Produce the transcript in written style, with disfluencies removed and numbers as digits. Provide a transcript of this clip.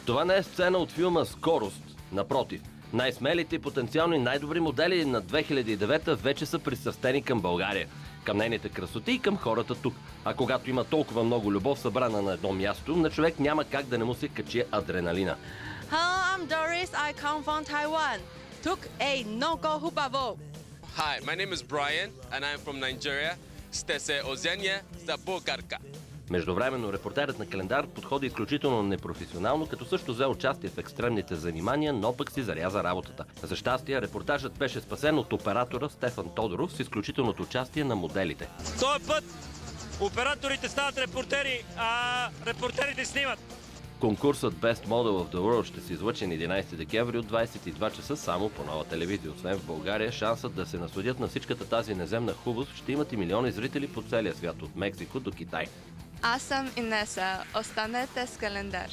Това не е сцена от филма «Скорост». Напротив, най-смелите и потенциално най-добри модели на 2009 вече са пристрастени към България, към нейните красоти и към хората тук. А когато има толкова много любов събрана на едно място, на човек няма как да не му се качи адреналина. Hello, I'm Doris. I come from Taiwan. Took a no-go hupavo. Hi, my name is Brian and I'm from Nigeria. Сте се озеня за Българка. Междувременно репортерът на Календар подходи изключително непрофесионално, като също взе участие в екстремните занимания, но пък си заряза работата. За щастие, репортажът беше спасен от оператора Стефан Тодоров с изключителното участие на моделите. Този път операторите стават репортери, а репортерите снимат. Конкурсът Best Model of the World ще се излъчи на 11 декември от 22 часа само по Нова телевизия. Освен в България, шансът да се насладят на всичката тази неземна хубост ще имат и милиони зрители по целия свят, от Мексико до Китай. Аз съм Инеса. Останете с Календар.